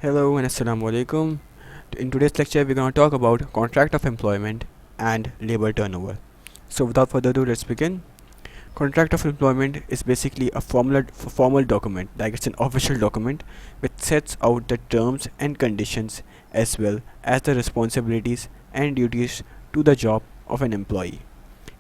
Hello and assalamu alaikum. In today's lecture, we're going to talk about contract of employment and labor turnover. So, without further ado, let's begin. Contract of employment is basically a formal document, like it's an official document, which sets out the terms and conditions as well as the responsibilities and duties to the job of an employee.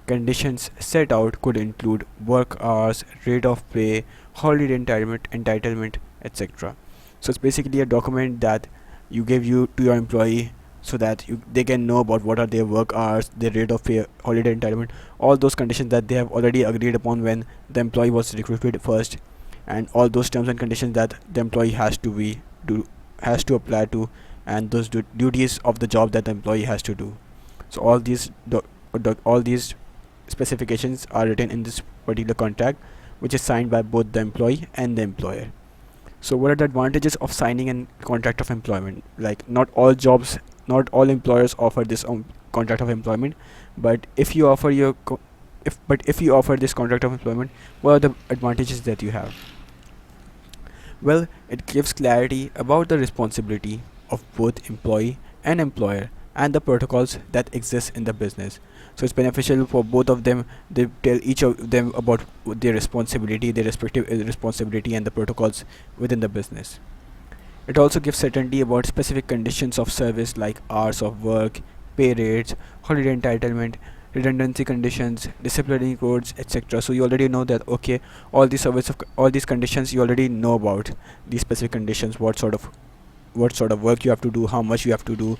Conditions set out could include work hours, rate of pay, holiday entitlement, etc. So it's basically a document that you give you to your employee so that they can know about what are their work hours, their rate of pay, holiday entitlement, all those conditions that they have already agreed upon when the employee was recruited first, and all those terms and conditions that the employee has to apply to, and those duties of the job that the employee has to do. So all these specifications are written in this particular contract, which is signed by both the employee and the employer. So what are the advantages of signing a contract of employment? Like, not all employers offer this contract of employment, but if you offer if you offer this contract of employment, what are the advantages that you have? Well, it gives clarity about the responsibility of both employee and employer and the protocols that exist in the business. So it's beneficial for both of them. They tell each of them about their responsibility, their respective responsibility, and the protocols within the business. It also gives certainty about specific conditions of service like hours of work, pay rates, holiday entitlement, redundancy conditions, disciplinary codes, etc. So you already know that, okay, all these conditions you already know about these specific conditions, what sort of work you have to do, how much you have to do,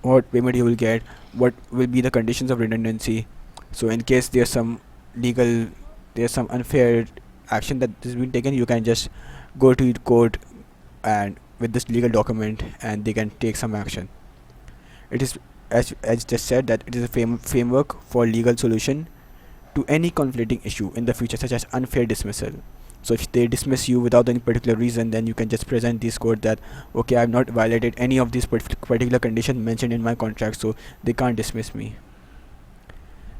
what payment you will get, what will be the conditions of redundancy. So in case there's some unfair action that has been taken, you can just go to court and with this legal document, and they can take some action. It is, as just said, that it is a framework for legal solution to any conflicting issue in the future, such as unfair dismissal. So if they dismiss you without any particular reason, then you can just present this court that, okay, I have not violated any of these particular conditions mentioned in my contract, so they can't dismiss me.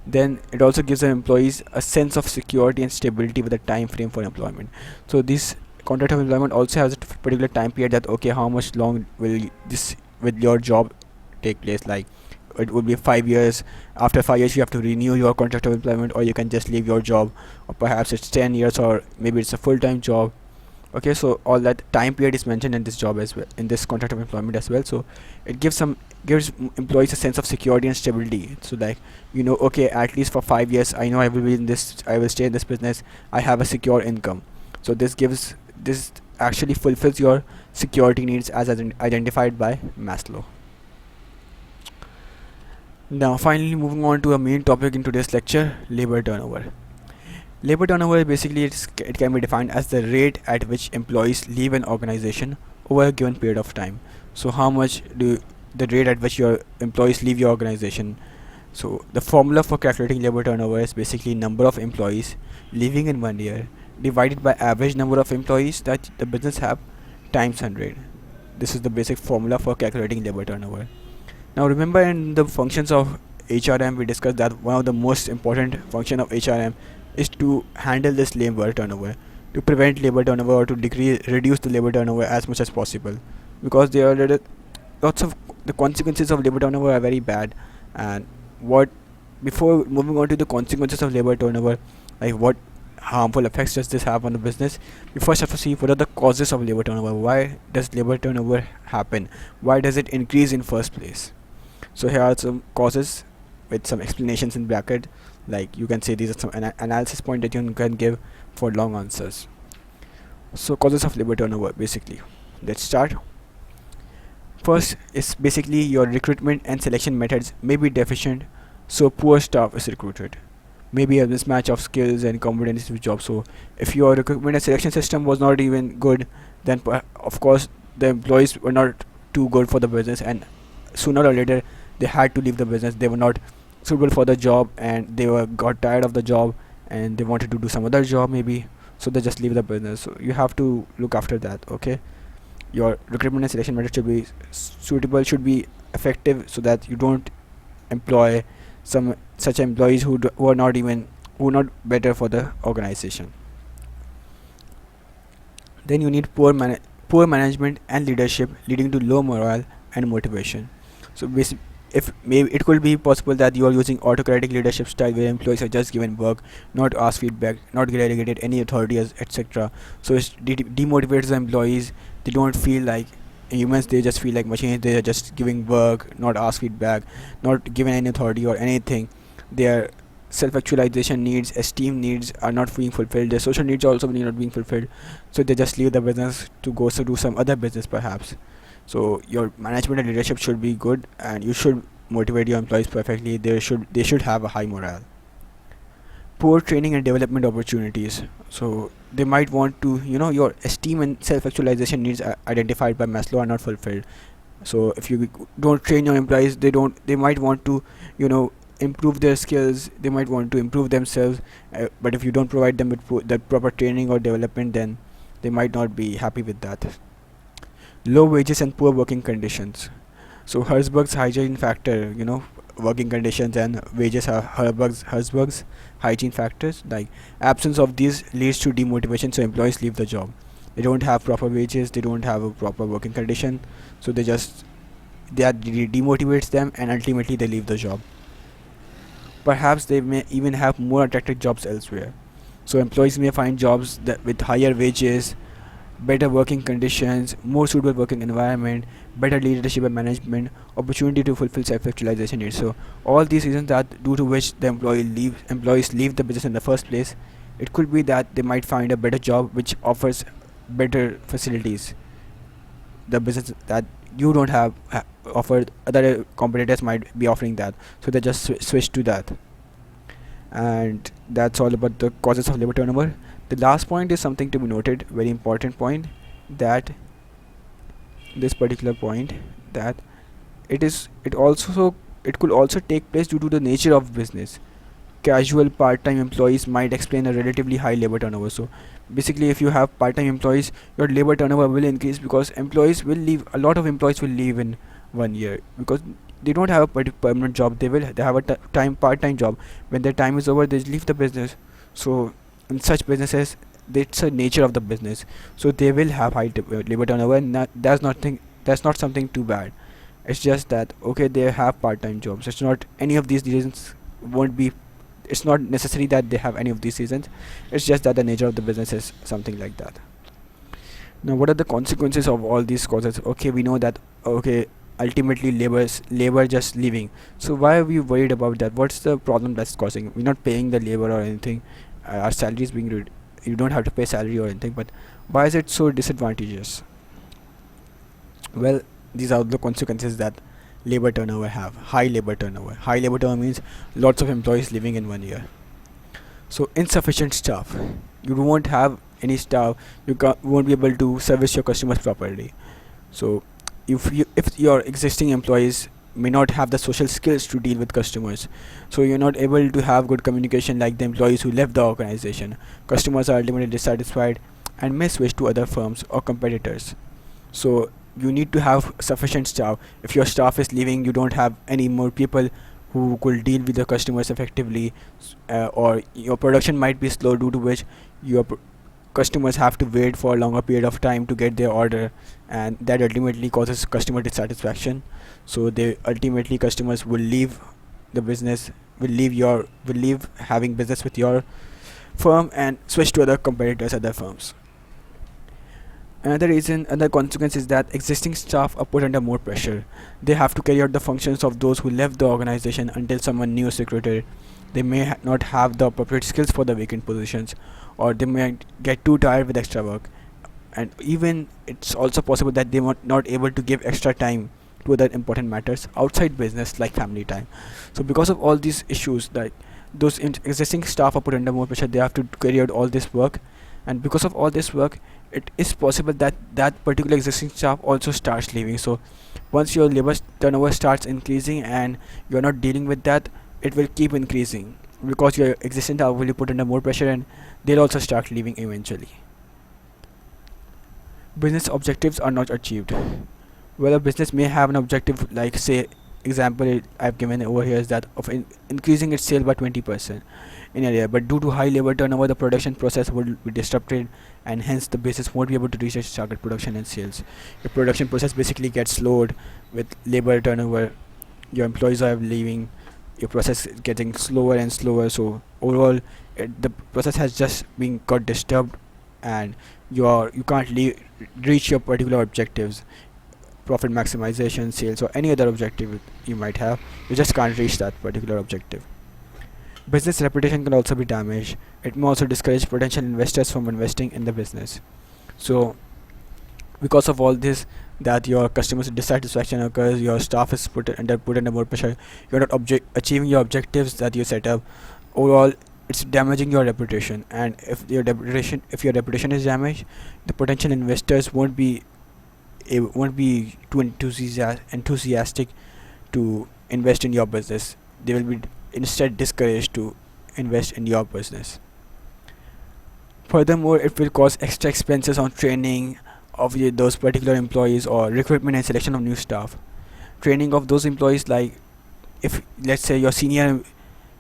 Then it also gives the employees a sense of security and stability with a time frame for employment. So this contract of employment also has a particular time period that, okay, how much long will this with your job take place. Like, it would be 5 years. After 5 years you have to renew your contract of employment, or you can just leave your job, or perhaps it's 10 years, or maybe it's a full-time job. Okay, so all that time period is mentioned in this job as well, in this contract of employment as well. So it gives employees a sense of security and stability. So, like, okay, at least for 5 years I know I will stay in this business, I have a secure income. So this actually fulfills your security needs as identified by Maslow. Now, finally, moving on to a main topic in today's lecture: labor turnover. Labor turnover basically it can be defined as the rate at which employees leave an organization over a given period of time. So how much do the rate at which your employees leave your organization? So the formula for calculating labor turnover is basically number of employees leaving in 1 year divided by average number of employees that the business have times 100. This is the basic formula for calculating labor turnover. Now remember, in the functions of HRM, we discussed that one of the most important function of HRM is to handle this labor turnover, to prevent labor turnover, or to reduce the labor turnover as much as possible, because there are lots of the consequences of labor turnover are very bad. And what before moving on to the consequences of labor turnover, like what harmful effects does this have on the business, we first have to see what are the causes of labor turnover. Why does labor turnover happen? Why does it increase in first place? So here are some causes with some explanations in bracket. Like, you can say these are some analysis point that you can give for long answers. So causes of labor turnover, basically, let's start. First is basically your recruitment and selection methods may be deficient, so poor staff is recruited. Maybe a mismatch of skills and competencies with jobs. So if your recruitment and selection system was not even good, then of course the employees were not too good for the business, and sooner or later they had to leave the business. They were not suitable for the job, and they got tired of the job, and they wanted to do some other job maybe, so they just leave the business. So you have to look after that. Okay, your recruitment and selection method should be suitable, should be effective, so that you don't employ some such employees who are not better for the organization. Then you need poor management and leadership, leading to low morale and motivation. So if maybe it could be possible that you are using autocratic leadership style where employees are just given work, not ask feedback, not delegated any authorities, etc. So it demotivates the employees. They don't feel like humans, they just feel like machines. They are just giving work, not ask feedback, not given any authority or anything. Their self-actualization needs, esteem needs are not being fulfilled. Their social needs are also not being fulfilled. So they just leave the business to go do some other business perhaps. So your management and leadership should be good, and you should motivate your employees perfectly. They should have a high morale. Poor training and development opportunities. So they might want to, your esteem and self-actualization needs identified by Maslow are not fulfilled. So if you don't train your employees, they might want to, improve their skills. They might want to improve themselves, but if you don't provide them with the proper training or development, then they might not be happy with that. Low wages and poor working conditions. So Herzberg's hygiene factor, working conditions and wages are Herzberg's hygiene factors. Like absence of these leads to demotivation, so employees leave the job. They don't have proper wages, they don't have a proper working condition, so that demotivates them, and ultimately they leave the job. Perhaps they may even have more attractive jobs elsewhere. So employees may find jobs that with higher wages, better working conditions, more suitable working environment, better leadership and management, opportunity to fulfill self-actualization needs. So all these reasons that due to which the employees leave the business in the first place. It could be that they might find a better job which offers better facilities. The business that you don't have offered, other competitors might be offering that, so they just switch to that. And that's all about the causes of labor turnover. The last point is something to be noted, very important point, that this particular point, that it could also take place due to the nature of business. Casual part-time employees might explain a relatively high labor turnover. So basically, if you have part-time employees, your labor turnover will increase because employees will leave. A lot of employees will leave in 1 year because they don't have a permanent job. They have a part-time job. When their time is over, they leave the business. So in such businesses, that's the nature of the business. So they will have high labor turnover, and that's not something too bad. It's just that okay, they have part-time jobs. It's not any of these reasons won't be. It's not necessary that they have any of these reasons. It's just that the nature of the business is something like that. Now, what are the consequences of all these causes? Okay, we know that okay, ultimately labor just leaving. So why are we worried about that? What's the problem that's causing? We're not paying the labor or anything. Our salary is being you don't have to pay salary or anything. But why is it so disadvantageous? Well, these are the consequences that labor turnover have. High labor turnover means lots of employees leaving in 1 year. So insufficient staff, you won't have any staff. Won't be able to service your customers properly. So if your existing employees may not have the social skills to deal with customers, so you're not able to have good communication like the employees who left the organization. Customers are ultimately dissatisfied and may switch to other firms or competitors. So you need to have sufficient staff. If your staff is leaving, you don't have any more people who could deal with the customers effectively, or your production might be slow, due to which your customers have to wait for a longer period of time to get their order, and that ultimately causes customer dissatisfaction. So they ultimately customers will leave the business, will leave having business with your firm and switch to other competitors, other firms. Another consequence is that existing staff are put under more pressure. They have to carry out the functions of those who left the organization until someone new is recruited. They may not have the appropriate skills for the vacant positions, or they may get too tired with extra work. And even it's also possible that they were not able to give extra time to other important matters outside business like family time. So because of all these issues, like those existing staff are put under more pressure, they have to carry out all this work, and because of all this work, it is possible that that particular existing staff also starts leaving. So once your labor turnover starts increasing and you're not dealing with that, it will keep increasing because your existing staff will be put under more pressure, and they'll also start leaving eventually. Business objectives are not achieved. Well, a business may have an objective, like say example I've given over here is that of increasing its sale by 20%. in a year, but due to high labor turnover, the production process would be disrupted, and hence the business won't be able to reach its target production and sales. Your production process basically gets slowed with labor turnover. Your employees are leaving. Your process is getting slower and slower. So overall, the process has just been got disturbed, and you can't reach your particular objectives, profit maximization, sales, or any other objective you might have. You just can't reach that particular objective. Business reputation can also be damaged. It may also discourage potential investors from investing in the business. So, because of all this, that your customers' dissatisfaction occurs, your staff is put under more pressure. You're not achieving your objectives that you set up. Overall, it's damaging your reputation. And if your reputation is damaged, the potential investors won't be too enthusiastic to invest in your business. They will be instead discouraged to invest in your business. Furthermore, it will cause extra expenses on training of those particular employees, or recruitment and selection of new staff. Training of those employees, like if let's say your senior,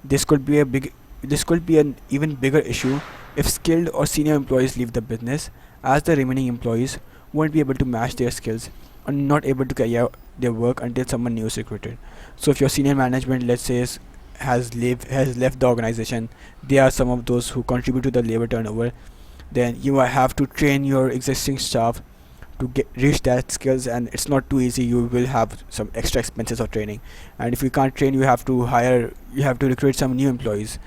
this could be a big this could be an even bigger issue if skilled or senior employees leave the business, as the remaining employees won't be able to match their skills or not able to carry out their work until someone new is recruited. So if your senior management, let's say, has left the organization, they are some of those who contribute to the labor turnover, then you might have to train your existing staff to reach that skills, and it's not too easy. You will have some extra expenses of training, and if you can't train, you have to recruit some new employees,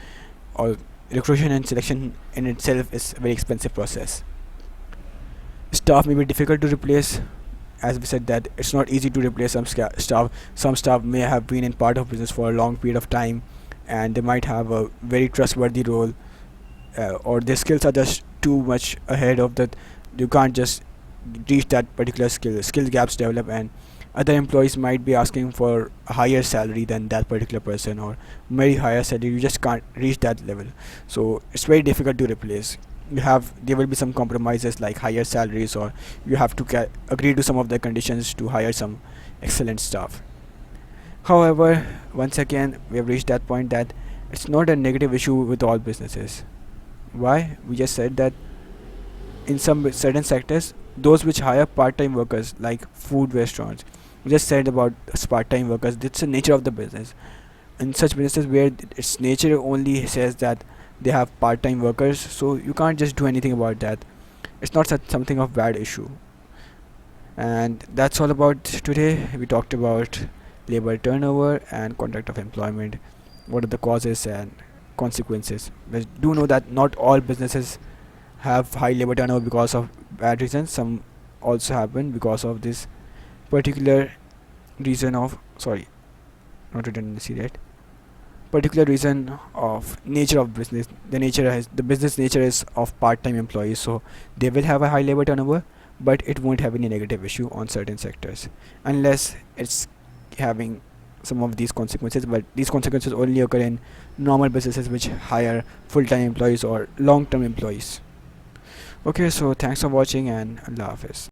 or recruitment and selection in itself is a very expensive process. Staff may be difficult to replace. As we said, that it's not easy to replace staff. Some staff may have been in part of business for a long period of time, and they might have a very trustworthy role, or their skills are just too much ahead of that. You can't just reach that particular skill gaps develop, and other employees might be asking for a higher salary than that particular person, or very higher salary. You just can't reach that level, so it's very difficult to replace. There will be some compromises like higher salaries, or you have to agree to some of the conditions to hire some excellent staff. However, once again, we have reached that point that it's not a negative issue with all businesses. Why? We just said that in some certain sectors, those which hire part-time workers, like food restaurants, we just said about part-time workers, it's the nature of the business. In such businesses where its nature only says that they have part-time workers, so you can't just do anything about that. It's not something of bad issue. And that's all about today. We talked about labor turnover and contract of employment, what are the causes and consequences. But do know that not all businesses have high labor turnover because of bad reasons. Some also happen because of this particular reason of, sorry, not redundancy, right? Particular reason of nature of business. The business nature is of part-time employees, so they will have a high labor turnover, but it won't have any negative issue on certain sectors unless it's having some of these consequences. But these consequences only occur in normal businesses which hire full-time employees or long-term employees. Okay, so thanks for watching, and Allah Hafiz.